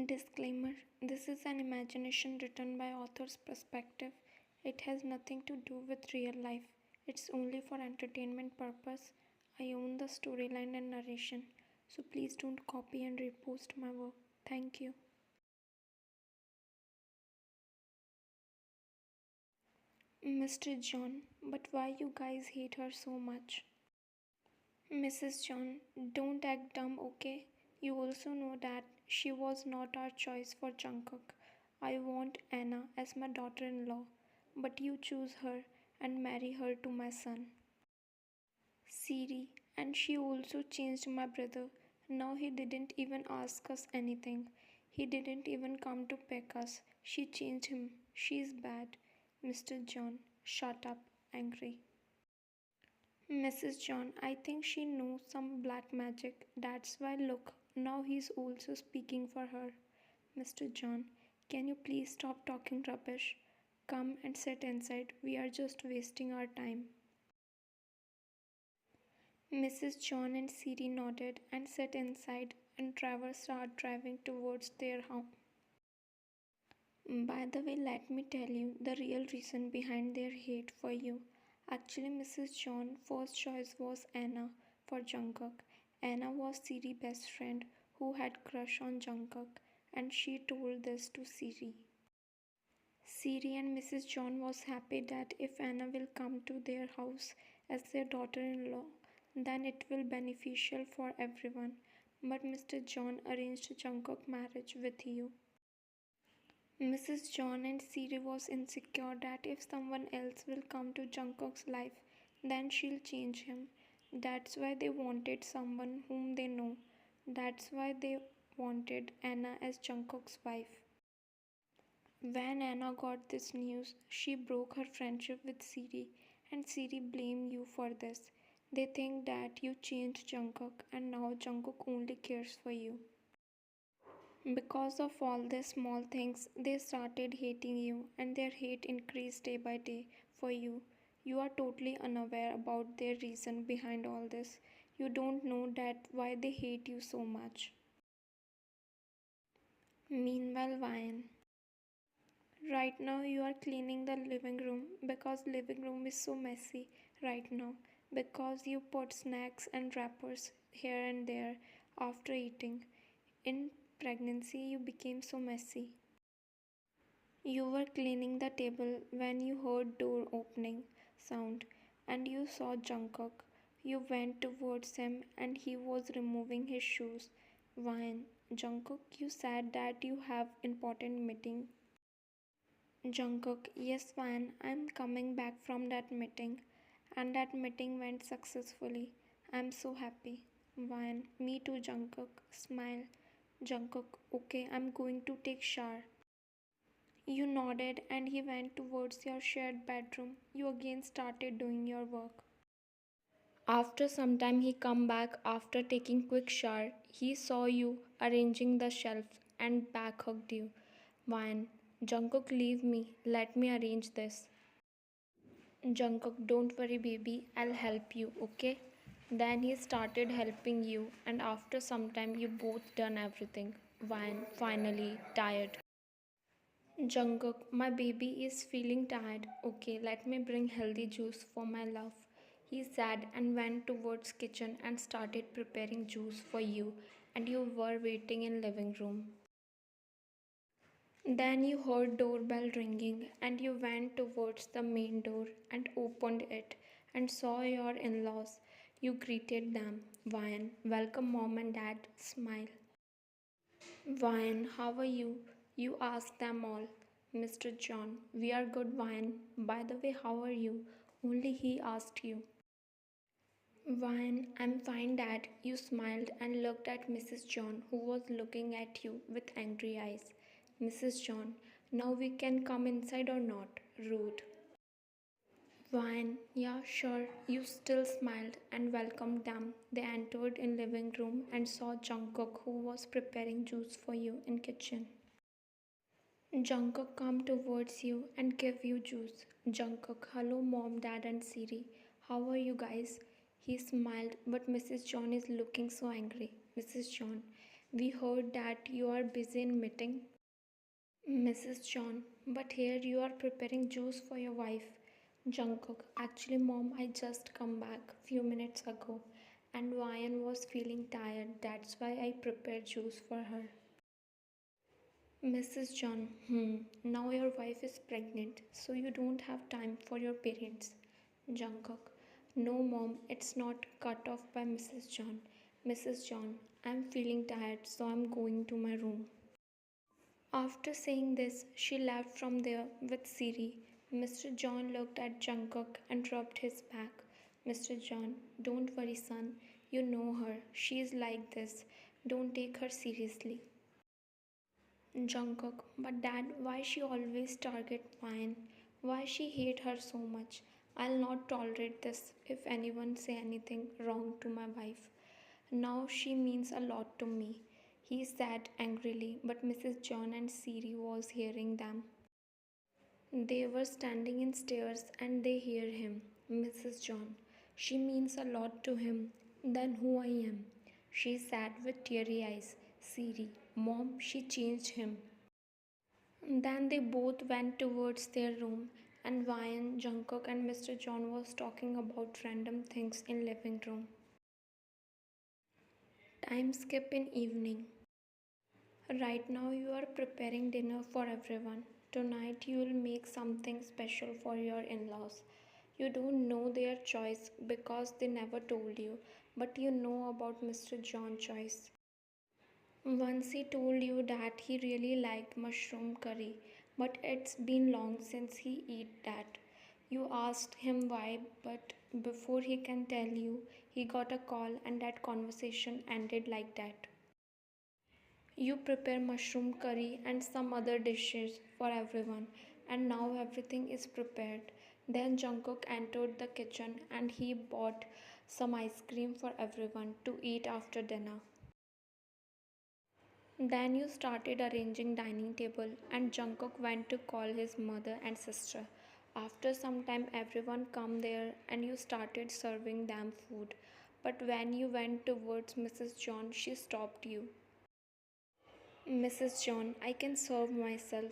Disclaimer: this is an imagination written by author's perspective. It has nothing to do with real life. It's only for entertainment purpose. I own the storyline and narration, so please don't copy and repost my work. Thank you. Mr. John, but why you guys hate her so much? Mrs. John, don't act dumb, okay? You also know that she was not our choice for Jungkook. I want Anna as my daughter-in-law, but you choose her and marry her to my son. Siri, and she also changed my brother. Now he didn't even ask us anything. He didn't even come to pick us. She changed him. She's bad. Mr. John, shut up, angry. Mrs. John, I think she knows some black magic. That's why, look, now he's also speaking for her. Mr. John, can you please stop talking rubbish? Come and sit inside. We are just wasting our time. Mrs. John and Siri nodded and sat inside, and Trevor started driving towards their home. By the way, let me tell you the real reason behind their hate for you. Actually, Mrs. John's first choice was Anna for Jungkook. Anna was Siri's best friend who had crush on Jungkook, and she told this to Siri. Siri and Mrs. John was happy that if Anna will come to their house as their daughter-in-law, then it will beneficial for everyone. But Mr. John arranged Jungkook marriage with you. Mrs. John and Siri was insecure that if someone else will come to Jungkook's life, then she'll change him. That's why they wanted someone whom they know. That's why they wanted Anna as Jungkook's wife. When Anna got this news, she broke her friendship with Siri, and Siri blamed you for this. They think that you changed Jungkook, and now Jungkook only cares for you. Because of all these small things, they started hating you, and their hate increased day by day for you. You are totally unaware about their reason behind all this. You don't know that why they hate you so much. Meanwhile, Vine. Right now you are cleaning the living room because living room is so messy right now because you put snacks and wrappers here and there after eating. In pregnancy you became so messy. You were cleaning the table when you heard door opening sound and you saw Jungkook. You went towards him and he was removing his shoes. Why, Jungkook, you said that you have important meeting. Jungkook, yes, Van, I'm coming back from that meeting, and that meeting went successfully. I'm so happy. Van, me too, Jungkook. Smile. Jungkook, okay, I'm going to take shower. You nodded and he went towards your shared bedroom. You again started doing your work. After some time he come back after taking quick shower. He saw you arranging the shelf and back hugged you. Van, Jungkook, leave me. Let me arrange this. Jungkook, don't worry baby, I'll help you, okay? Then he started helping you and after some time you both done everything. Van, finally, tired. Jungkook, my baby is feeling tired. Okay, let me bring healthy juice for my love. He said and went towards kitchen and started preparing juice for you and you were waiting in living room. Then you heard doorbell ringing and you went towards the main door and opened it and saw your in-laws. You greeted them. Vian, welcome mom and dad. Smile. Vian, how are you? You asked them all. Mr. John, we are good, Vian. By the way, how are you? Only he asked you. Vian, I'm fine, Dad. You smiled and looked at Mrs. John, who was looking at you with angry eyes. Mrs. John, now we can come inside or not? Rude. Vian, yeah, sure. You still smiled and welcomed them. They entered in living room and saw Jungkook, who was preparing juice for you in kitchen. Jungkook come towards you and give you juice. Jungkook, hello mom, dad and Siri. How are you guys? He smiled, but Mrs. John is looking so angry. Mrs. John, We heard that you are busy in meeting. Mrs. John, but here you are preparing juice for your wife. Jungkook, actually mom, I just come back few minutes ago and Ryan was feeling tired. That's why I prepared juice for her. Mrs. John, now your wife is pregnant, so you don't have time for your parents. Jungkook, no mom, it's not cut off by Mrs. John. Mrs. John, I'm feeling tired, so I'm going to my room. After saying this, she left from there with Siri. Mr. John looked at Jungkook and rubbed his back. Mr. John, don't worry, son. You know her. She is like this. Don't take her seriously. Jungkook, but dad, why she always target mine? Why she hate her so much? I'll not tolerate this if anyone say anything wrong to my wife. Now she means a lot to me. He said angrily, but Mrs. John and Siri was hearing them. They were standing in stairs and they hear him. Mrs. John, she means a lot to him than who I am. She said with teary eyes. Siri, mom, she changed him. Then they both went towards their room and Ryan, Jungkook and Mr. John was talking about random things in living room. Time skip in evening. Right now you are preparing dinner for everyone. Tonight you will make something special for your in-laws. You don't know their choice because they never told you, but you know about Mr. John's choice. Once he told you that he really liked mushroom curry, but it's been long since he ate that. You asked him why, but before he can tell you, he got a call and that conversation ended like that. You prepare mushroom curry and some other dishes for everyone, and now everything is prepared. Then Jungkook entered the kitchen and he bought some ice cream for everyone to eat after dinner. Then you started arranging dining table and Jungkook went to call his mother and sister. After some time everyone come there and you started serving them food. But when you went towards Mrs. John, she stopped you. Mrs. John, I can serve myself.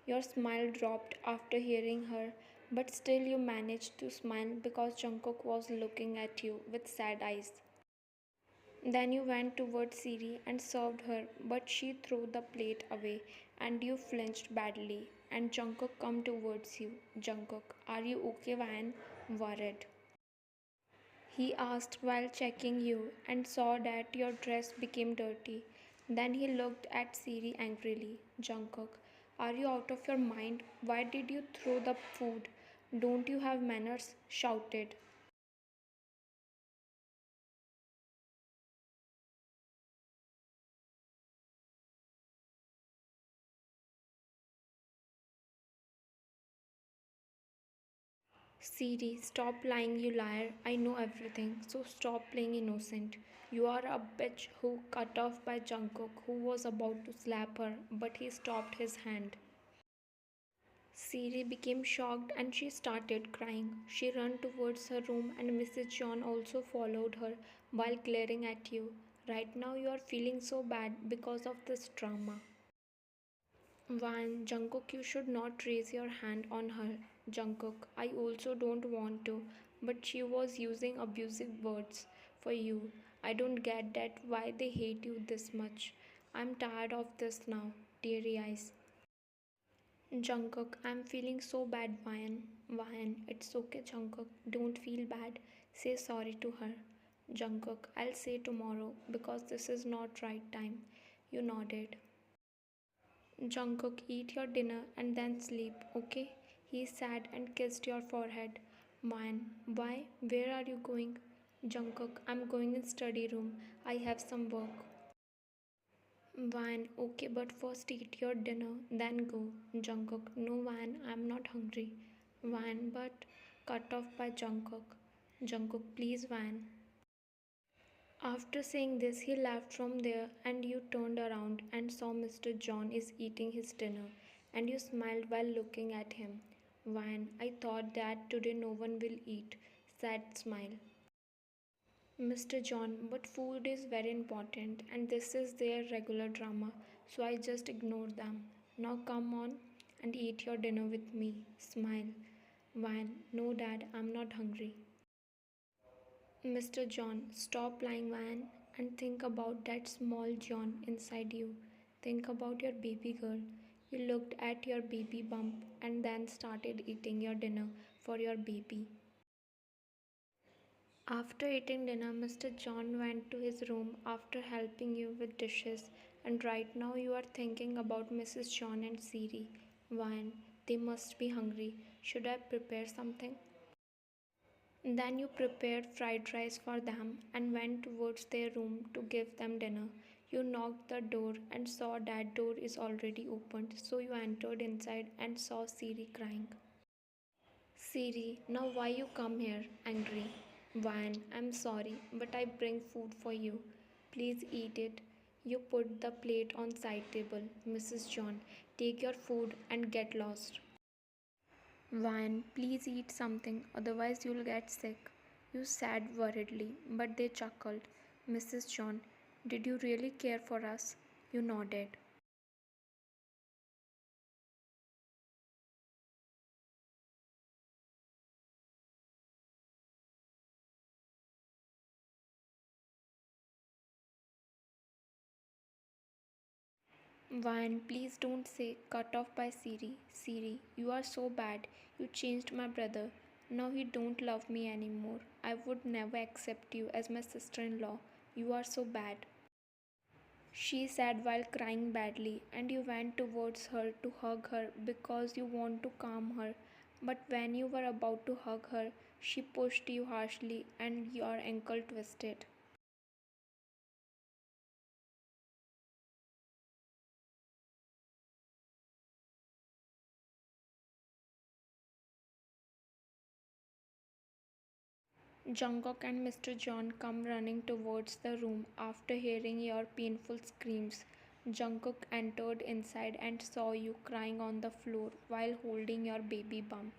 Your smile dropped after hearing her, but still you managed to smile because Jungkook was looking at you with sad eyes. Then you went towards Siri and served her, but she threw the plate away and you flinched badly. And Jungkook come towards you. Jungkook, are you okay, Van? Worried. He asked while checking you and saw that your dress became dirty. Then he looked at Siri angrily. Jungkook, are you out of your mind? Why did you throw the food? Don't you have manners? Shouted. Siri, stop lying, you liar. I know everything, so stop playing innocent. You are a bitch who cut off by Jungkook, who was about to slap her, but he stopped his hand. Siri became shocked and she started crying. She ran towards her room and Mrs. John also followed her while glaring at you. Right now you are feeling so bad because of this drama. Van, Jungkook, you should not raise your hand on her. Jungkook, I also don't want to, but she was using abusive words for you. I don't get that why they hate you this much. I'm tired of this now. Teary eyes. Jungkook, I'm feeling so bad, Vayan. Vayan, it's okay, Jungkook. Don't feel bad. Say sorry to her. Jungkook, I'll say tomorrow because this is not right time. You nodded. Jungkook, eat your dinner and then sleep, okay? He sat and kissed your forehead. Man, why? Where are you going? Jungkook, I'm going in study room. I have some work. Van, okay, but first eat your dinner, then go. Jungkook, no Van, I'm not hungry. Van, but cut off by Jungkook. Jungkook, please Van. After saying this, he left from there and you turned around and saw Mr. John is eating his dinner and you smiled while looking at him. Van, I thought that today no one will eat. Sad smile. Mr. John, but food is very important and this is their regular drama, so I just ignore them. Now come on and eat your dinner with me. Smile. Van, no, Dad, I'm not hungry. Mr. John, stop lying, Van, and think about that small John inside you. Think about your baby girl. You looked at your baby bump and then started eating your dinner for your baby. After eating dinner, Mr. John went to his room after helping you with dishes, and right now you are thinking about Mrs. John and Siri. Wine, they must be hungry. Should I prepare something? Then you prepared fried rice for them and went towards their room to give them dinner. You knocked the door and saw that door is already opened, so you entered inside and saw Siri crying. Siri, now why you come here angry? Van, I'm sorry, but I bring food for you. Please eat it. You put the plate on side table. Mrs. John, take your food and get lost. Van, please eat something, otherwise you'll get sick. You said worriedly, but they chuckled. Mrs. John, did you really care for us? You nodded. Vine, please don't say cut off by Siri. Siri, you are so bad. You changed my brother. Now he don't love me anymore. I would never accept you as my sister-in-law. You are so bad. She said while crying badly, and you went towards her to hug her because you want to calm her. But when you were about to hug her, she pushed you harshly and your ankle twisted. Jungkook and Mr. John come running towards the room after hearing your painful screams. Jungkook entered inside and saw you crying on the floor while holding your baby bump.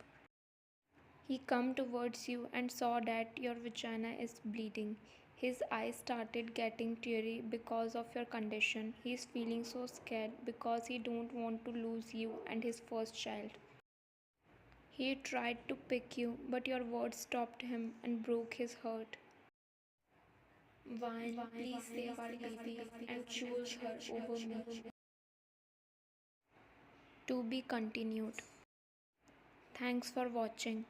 He came towards you and saw that your vagina is bleeding. His eyes started getting teary because of your condition. He is feeling so scared because he don't want to lose you and his first child. He tried to pick you, but your words stopped him and broke his heart. Vine, please save our baby and choose her over me. To be continued. Thanks for watching.